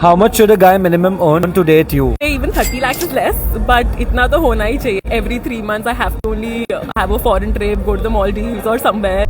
How much should a guy minimum earn to date you? Even 30 lakhs is less, but इतना तो होना ही चाहिए. Every 3 months I have to only have a foreign trip, go to the Maldives or somewhere.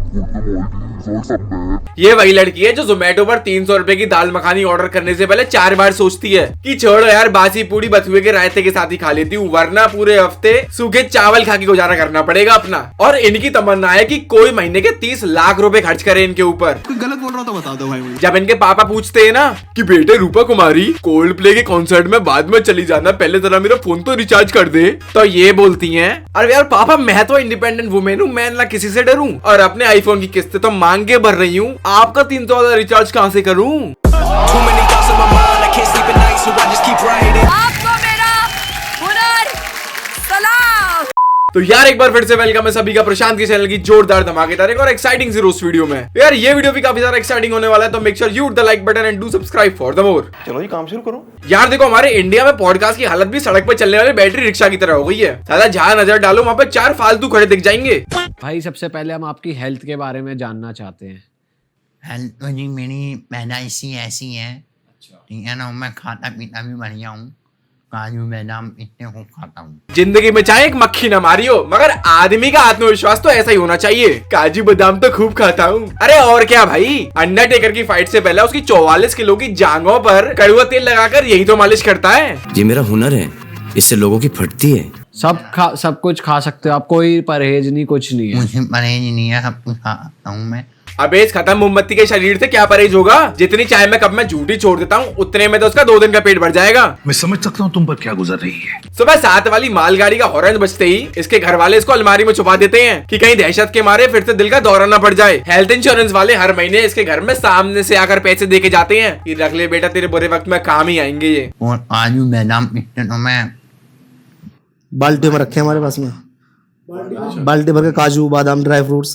ये वही लड़की है जो जोमेटो पर 300 रुपए की दाल मखानी ऑर्डर करने से पहले 4 बार सोचती है कि छोड़ो यार, बासी पूरी बथुए के रायते के साथ ही खा लेती हूँ, वरना पूरे हफ्ते सूखे चावल खा के गुजारा करना पड़ेगा अपना। और इनकी तमन्ना है कि कोई महीने के 30 लाख रुपए खर्च करे इनके ऊपर। कोई गलत बोल रहा तो बता दो भाई मुझे। जब इनके पापा पूछते हैं ना कि बेटे रूपा कुमारी कोल्ड प्ले के कॉन्सर्ट में बाद में चली जाना, पहले जरा मेरा फोन तो रिचार्ज कर दे, तो ये बोलती हैं, अरे यार पापा मैं तो इंडिपेंडेंट वुमेन हूँ, मैं ना किसी से डरूं, और अपने आईफोन की किस्तें तो मांग के भर रही हूँ, आपका 300 वाला रिचार्ज कहाँ से करूँ। आपको मेरा हुनर सलाम। तो यार एक बार फिर से वेलकम है सभी का प्रशांत के चैनल की जोरदार धमाकेदार एक और एक्साइटिंग सी रोस्ट वीडियो में। यार ये वीडियो भी काफी ज्यादा एक्साइटिंग होने वाला है, तो make sure you hit the like button and do subscribe for the more. चलो जी काम शुरू करो। यार देखो हमारे इंडिया में पॉडकास्ट की हालत भी सड़क पर चलने वाले बैटरी रिक्शा की तरह हो गई है। साला जहाँ नजर डालो वहाँ पे 4 फालतू खड़े दिख जाएंगे। भाई सबसे पहले हम आपकी हेल्थ के बारे में जानना चाहते हैं। हेल्थ जी मेरी पैदाइशी ऐसी है, ठीक है ना, मैं खाता पीता भी बढ़िया हूँ, काजू बादाम इतने को खाता हूँ। जिंदगी में चाहे एक मक्खी न मारी हो, मगर आदमी का आत्मविश्वास तो ऐसा ही होना चाहिए। काजू बादाम तो खूब खाता हूँ। अरे और क्या भाई, अंडरटेकर की फाइट से पहले उसकी 44 किलो की जांघों पर कड़वा तेल लगाकर यही तो मालिश करता है। ये मेरा हुनर है, इससे लोगों की फटती है। सब कुछ खा सकते हो आप, कोई परहेज नहीं, कुछ नहीं है। मुझे परहेज नहीं है, सब कुछ खाता हूँ मैं। अबे इस खत्म मोमबत्ती के शरीर से क्या परहेज होगा। जितनी चाय मैं कप में झूठी छोड़ देता हूँ उतने में तो उसका 2 दिन का पेट भर जाएगा। मैं समझ सकता हूँ तुम पर क्या गुजर रही है। सुबह 7 वाली मालगाड़ी का हॉर्न बजते ही इसके घर वाले इसको अलमारी में छुपा देते हैं कि कहीं दहशत के मारे फिर से दिल का दौरा न पड़ जाए। हेल्थ इंश्योरेंस वाले हर महीने इसके घर में सामने से आकर पैसे दे के जाते हैं कि रख ले बेटा, तेरे बुरे वक्त में काम ही आएंगे ये। और काजू बादाम इतने तो मैं बाल्टी में रखे हमारे पास में, बाल्टी भर के काजू बादाम ड्राई फ्रूट्स।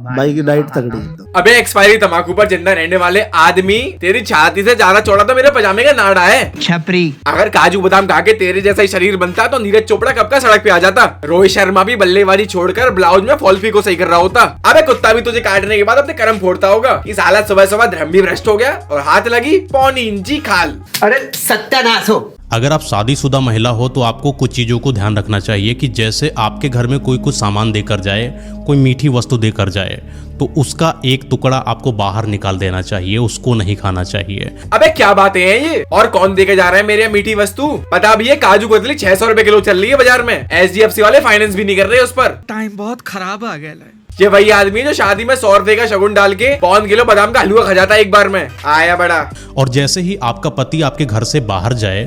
भाई की डाइट तगड़ी है। अबे एक्सपायरी तंबाकू पर जिंदा रहने वाले आदमी, तेरी छाती से ज्यादा चौड़ा तो मेरे पजामे का नाड़ा है। छपरी। अगर काजू बादाम खा के तेरे जैसा ही शरीर बनता तो नीरज चोपड़ा कब का सड़क पे आ जाता। रोहित शर्मा भी बल्लेबाजी छोड़कर ब्लाउज में फॉल्फी को सही कर रहा होता। अबे कुत्ता भी तुझे काटने के बाद अपने कर्म फोड़ता होगा। इस हालत सुबह सुबह धर्म भी भ्रष्ट हो गया और हाथ लगी 1.25 इंची खाल। अरे सत्यानाश हो। अगर आप शादीशुदा महिला हो तो आपको कुछ चीज़ों को ध्यान रखना चाहिए कि जैसे आपके घर में कोई कुछ सामान देकर जाए, कोई मीठी वस्तु देकर जाए, तो उसका एक टुकड़ा आपको बाहर निकाल देना चाहिए, उसको नहीं खाना चाहिए। अबे क्या बातें हैं ये, और कौन देके जा रहा है मेरे मीठी वस्तु। पता भी है काजू कतली 600 रुपए किलो चल रही है बाजार में। SDFC वाले फाइनेंस भी नहीं कर रहे उस पर। टाइम बहुत खराब आ गया है। ये वही आदमी जो शादी में 100 रुपए का शगुन डाल के 1 किलो बादाम का हलवा खा जाता है एक बार में। आया बड़ा। और जैसे ही आपका पति आपके घर से बाहर जाए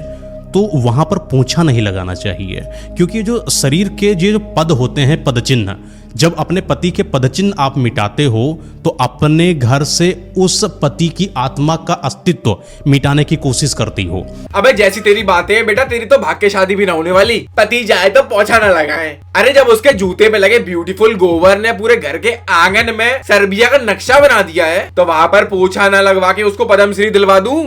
तो वहां पर पोंछा नहीं लगाना चाहिए, क्योंकि जो शरीर के जो पद होते हैं, पद चिन्ह, जब अपने पति के पदचिन्ह आप मिटाते हो तो अपने घर से उस पति की आत्मा का अस्तित्व मिटाने की कोशिश करती हो। अबे जैसी तेरी बातें हैं बेटा, तेरी तो भाग के शादी भी ना होने वाली। पति जाए तो पोछा ना लगाए। अरे जब उसके जूते पे लगे ब्यूटीफुल गोबर ने पूरे घर के आंगन में सर्बिया का नक्शा बना दिया है, तो वहाँ पर पोछा ना लगवा के उसको पद्मश्री दिलवा दूं?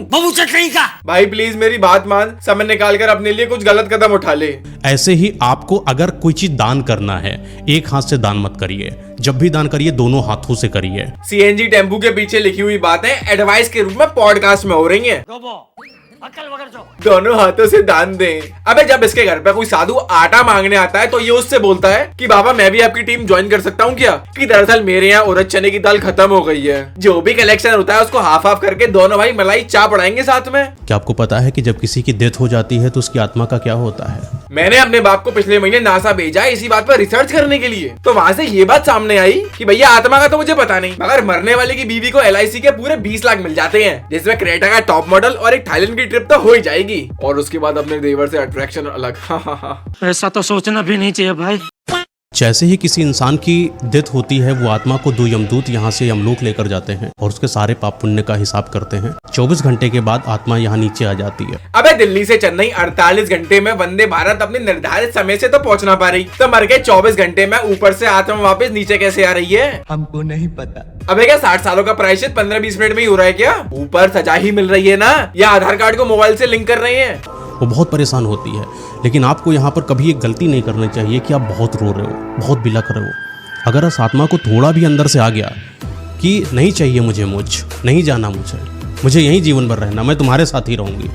भाई प्लीज मेरी बात मान, समय निकाल कर अपने लिए कुछ गलत कदम उठा ले। ऐसे ही आपको अगर कोई चीज दान करना है, एक हाथ से दान मत करिए, जब भी दान करिए दोनों हाथों से करिए। CNG टेम्पू के पीछे लिखी हुई बातें एडवाइस के रूप में पॉडकास्ट में हो रही हैं। दोनों हाथों से दान दें। अबे जब इसके घर पे कोई साधु आटा मांगने आता है तो ये उससे बोलता है कि बाबा मैं भी आपकी टीम ज्वाइन कर सकता हूँ क्या, कि दरअसल मेरे यहाँ उड़द चने की दाल खत्म हो गई है। जो भी कलेक्शन होता है उसको हाफ हाफ करके दोनों भाई मलाई चाय पड़ाएंगे साथ में। क्या आपको पता है कि जब किसी की डेथ हो जाती है तो उसकी आत्मा का क्या होता है? मैंने अपने बाप को पिछले महीने नासा भेजा इसी बात पर रिसर्च करने के लिए, तो वहाँ से ये बात सामने आई कि भैया आत्मा का तो मुझे पता नहीं, मगर मरने वाले की बीवी को LIC के पूरे 20 लाख मिल जाते हैं, जिसमें क्रेटा का टॉप मॉडल और एक थाईलैंड की ट्रिप तो हो ही जाएगी, और उसके बाद अपने देवर से अट्रैक्शन अलग। ऐसा तो सोचना भी नहीं चाहिए भाई। जैसे ही किसी इंसान की डेथ होती है वो आत्मा को 2 यमदूत यहाँ से यमलोक लेकर जाते हैं और उसके सारे पाप पुण्य का हिसाब करते हैं। 24 घंटे के बाद आत्मा यहाँ नीचे आ जाती है। अबे दिल्ली से चेन्नई 48 घंटे में वंदे भारत अपने निर्धारित समय से तो पहुँच ना पा रही, तो मर के 24 घंटे में ऊपर से आत्मा वापस नीचे कैसे आ रही है, हमको नहीं पता। अबे क्या 60 सालों का प्रायश्चित 15-20 मिनट में ही हो रहा है क्या? ऊपर सजा ही मिल रही है ना, या आधार कार्ड को मोबाइल से लिंक कर रहे हैं। वो बहुत परेशान होती है, लेकिन आपको यहाँ पर कभी एक गलती नहीं करनी चाहिए कि आप बहुत रो रहे हो, बहुत बिलख रहे हो। अगर उस आत्मा को थोड़ा भी अंदर से आ गया कि नहीं चाहिए मुझे, नहीं जाना मुझे, मुझे यहीं जीवन भर रहना, मैं तुम्हारे साथ ही रहूंगी,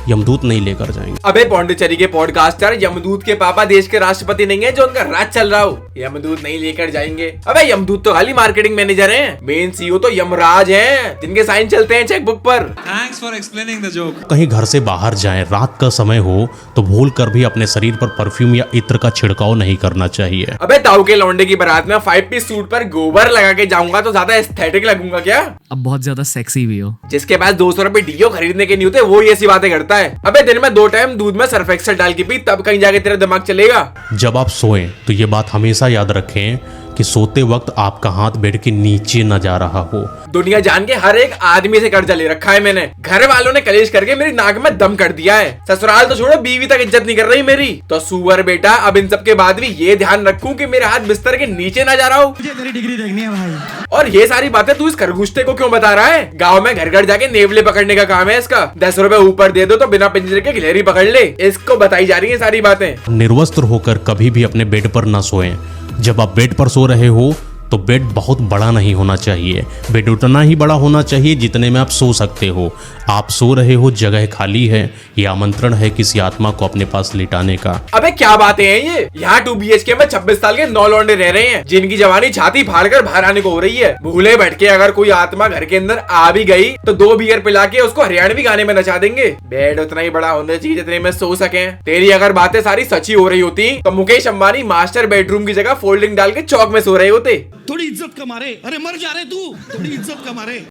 यमदूत नहीं लेकर जाएंगे। अबे पौंडीचेरी के पॉडकास्टर, यमदूत के पापा देश के राष्ट्रपति नहीं है जो उनका राज चल रहा हो, यमदूत नहीं लेकर जाएंगे। अबे यमदूत तो खाली मार्केटिंग मैनेजर हैं, मेन सीईओ तो यमराज हैं, जिनके साइन चलते हैं चेकबुक पर। Thanks for explaining the joke. कहीं घर से बाहर जाएं, रात का समय हो तो भूल कर भी अपने शरीर पर परफ्यूम या इत्र का छिड़काव नहीं करना चाहिए। अबे ताऊ के लौंडे की बारात में 5 पीस सूट पर गोबर लगा के जाऊंगा तो ज्यादा एस्थेटिक लगूंगा क्या? अब बहुत ज्यादा सेक्सी भी हो। जिसके पास 200 रुपए डीओ खरीदने के नहीं होते वो ऐसी बातें करता है। अबे दिन में 2 टाइम दूध में सर्फ एक्सेल डाल के पी, तब कहीं जाके तेरा दिमाग चलेगा। जब आप सोएं तो ये बात हमेशा याद रखें कि सोते वक्त आपका हाथ बेड के नीचे न जा रहा हो। दुनिया जान के हर एक आदमी से कर्जा ले रखा है मैंने, घर वालों ने कलेश करके मेरी नाक में दम कर दिया है, ससुराल तो छोड़ो बीवी तक इज्जत नहीं कर रही मेरी। तो सुअर बेटा, अब इन सब के बाद भी ये ध्यान रखूं कि मेरे हाथ बिस्तर के नीचे ना जा रहा हो। मुझे मेरी डिग्री देखनी है भाई। और ये सारी बातें तू इस खरगोश्ते को क्यों बता रहा है? गाँव में घर घर जाके नेवले पकड़ने का काम है इसका। 10 रुपए ऊपर दे दो तो बिना पिंजरे के गिलहरी पकड़ ले, इसको बताई जा रही है सारी बातें। निर्वस्त्र होकर कभी भी अपने बेड पर न सोएं। जब आप बेड पर सो रहे हो तो बेड बहुत बड़ा नहीं होना चाहिए, बेड उतना ही बड़ा होना चाहिए जितने में आप सो सकते हो। आप सो रहे हो, जगह खाली है, ये आमंत्रण है किसी आत्मा को अपने पास लिटाने का। अबे क्या बातें हैं ये? यहाँ 2 BHK में 26 साल के 9 लौंडे रह रहे हैं, जिनकी जवानी छाती फाड़कर बाहर आने को हो रही है। भूले भटके अगर कोई आत्मा घर के अंदर आ भी गई तो 2 बियर पिला के उसको हरियाणवी गाने में नचा देंगे। बेड उतना ही बड़ा होना चाहिए जितने में सो सके। तेरी अगर बातें सारी सच्ची हो रही होती तो मुकेश अंबानी मास्टर बेडरूम की जगह फोल्डिंग डाल के चौक में सो रहे होते। थोड़ी इज्जत का मारे, अरे मर जा रहे तू, थोड़ी इज्जत का मारे।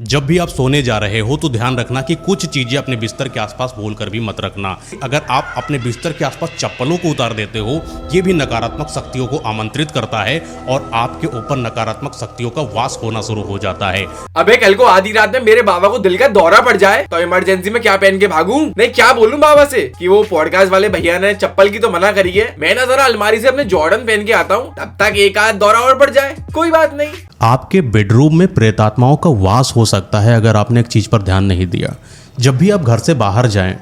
जब भी आप सोने जा रहे हो तो ध्यान रखना कि कुछ चीजें अपने बिस्तर के आसपास भूल कर भी मत रखना। अगर आप अपने बिस्तर के आसपास चप्पलों को उतार देते हो, ये भी नकारात्मक शक्तियों को आमंत्रित करता है और आपके ऊपर नकारात्मक शक्तियों का वास होना शुरू हो जाता है। अबे कल को आधी रात में मेरे बाबा को दिल का दौरा पड़ जाए तो इमरजेंसी में क्या पहन के भागूं? नहीं क्या बोलूं बाबा से कि वो पॉडकास्ट वाले भैया ने चप्पल की तो मना करी है, मैं ना जरा अलमारी से अपने जॉर्डन पहन के आता हूँ, तब तक एक आध दौरा और पड़ जाए, कोई बात नहीं। आपके बेडरूम में प्रेतात्माओं का वास हो सकता है अगर आपने एक चीज पर ध्यान नहीं दिया। जब भी आप घर से बाहर जाएं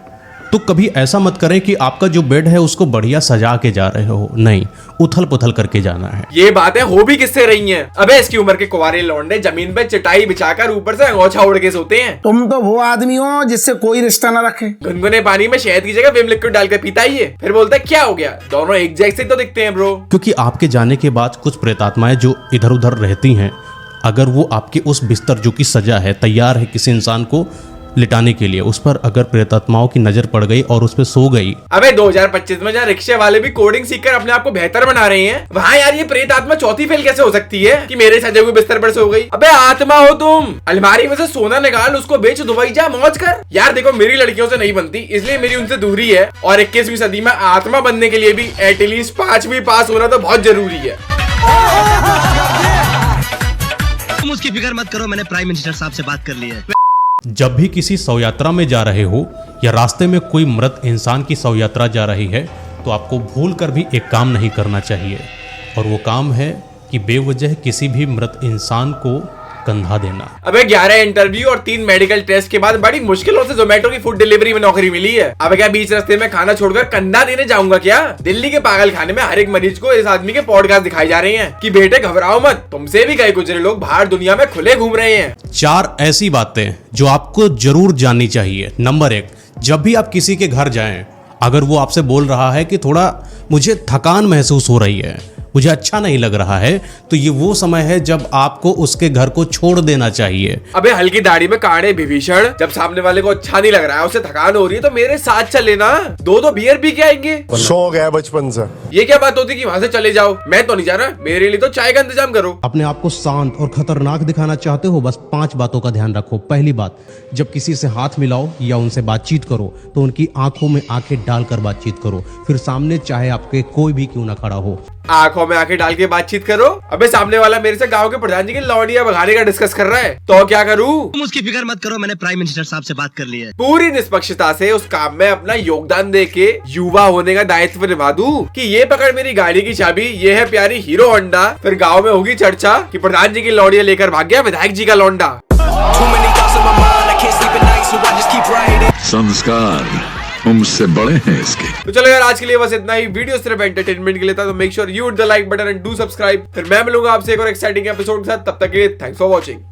तो कभी ऐसा मत करें कि आपका जो बेड है उसको बढ़िया सजा के जा रहे हो, नहीं, उथल पुथल करके जाना है। ये बातें हो भी किससे रही हैं? अबे इसकी उम्र के कुंवारे लौंडे जमीन पे चटाई बिछाकर ऊपर से अंगोछा उड़ के सोते हैं। तुम तो वो आदमी हो जिससे कोई रिश्ता न रखे। गुनगुने पानी में शहद की जगह विम लिक्विड डालकर पीता ही है, फिर बोलता है क्या हो गया? दोनों एक जैसे तो दिखते हैं ब्रो। क्योंकि आपके जाने के बाद कुछ प्रेतात्माएं जो इधर उधर रहती हैं, अगर वो आपके उस बिस्तर जो कि सजा है, तैयार है किसी इंसान को लिटाने के लिए, उस पर अगर प्रेतात्माओं की नजर पड़ गई और उस पर सो गई। अबे 2025 में जहाँ रिक्शे वाले भी कोडिंग सीखकर अपने आप को बेहतर बना रहे हैं, वहाँ यार ये प्रेत आत्मा चौथी फेल कैसे हो सकती है कि मेरे सजे हुए बिस्तर पर सो गई? अबे आत्मा हो तुम, अलमारी में से सोना निकाल, उसको बेच दुबई जा, मौज कर। यार देखो मेरी लड़कियों से नहीं बनती, इसलिए मेरी उनसे दूरी है, और 21वीं सदी में आत्मा बनने के लिए भी एटलीस्ट 5वीं पास होना तो बहुत जरूरी है। तुम उसकी फिक्र मत करो, मैंने प्राइम मिनिस्टर साहब से बात कर ली है। जब भी किसी शव यात्रा में जा रहे हो या रास्ते में कोई मृत इंसान की शव यात्रा जा रही है तो आपको भूल कर भी एक काम नहीं करना चाहिए, और वो काम है कि बेवजह किसी भी मृत इंसान को कंधा देना। अबे 11 इंटरव्यू और 3 मेडिकल टेस्ट के बाद बड़ी मुश्किलों से जोमेटो की फूड डिलीवरी में नौकरी मिली है। अब क्या बीच रास्ते में खाना छोड़कर कंधा देने जाऊंगा क्या? दिल्ली के पागल खाने में हर एक मरीज को इस आदमी के पॉडकास्ट दिखाई जा रहे हैं कि बेटे घबराओ मत, तुमसे भी गए गुजरे लोग बाहर दुनिया में खुले घूम रहे हैं। 4 ऐसी बातें जो आपको जरूर जाननी चाहिए। नंबर 1, जब भी आप किसी के घर जाएं, अगर वो आपसे बोल रहा है कि थोड़ा मुझे थकान महसूस हो रही है, मुझे अच्छा नहीं लग रहा है, तो ये वो समय है जब आपको उसके घर को छोड़ देना चाहिए। अबे हल्की दाढ़ी में कांडे विभीषण, जब सामने वाले को अच्छा नहीं लग रहा है, उसे थकान हो रही है, तो मेरे साथ चले ना, 2 बियर पी के आएंगे। शौक है बचपन से। ये क्या बात होती कि वहाँ से चले जाओ? मैं तो नहीं जा रहा, मेरे लिए तो चाय का इंतजाम करो। अपने आप को शांत और खतरनाक दिखाना चाहते हो, बस 5 बातों का ध्यान रखो। पहली बात, जब किसी से हाथ मिलाओ या उनसे बातचीत करो तो उनकी आंखों में आंखें डालकर बातचीत करो, फिर सामने चाहे आपके कोई भी क्यों ना खड़ा हो। आंखों में आंखें डाल के बातचीत करो? अबे सामने वाला मेरे से गांव के प्रधान जी की लौंडिया भगाने का डिस्कस कर रहा है, तो क्या करूं? तुम उसकी फिक्र मत करो, मैंने प्राइम मिनिस्टर साहब से बात कर ली है। पूरी निष्पक्षता से उस काम में अपना योगदान दे के युवा होने का दायित्व निभा दूं कि ये पकड़ मेरी गाड़ी की चाबी, ये है प्यारी हीरो होंडा, फिर गाँव में होगी चर्चा कि प्रधान जी की लौंडिया लेकर भाग गया विधायक जी का लौंडा। संस्कार उम्र बड़े हैं इसके। तो चलो यार, आज के लिए बस इतना ही। वीडियो सिर्फ एंटरटेनमेंट के लिए था, तो make sure you hit the like button and do subscribe. फिर मैं मिलूंगा आपसे एक और एक्साइटिंग एपिसोड के साथ, तब तक के लिए थैंक्स फॉर वॉचिंग।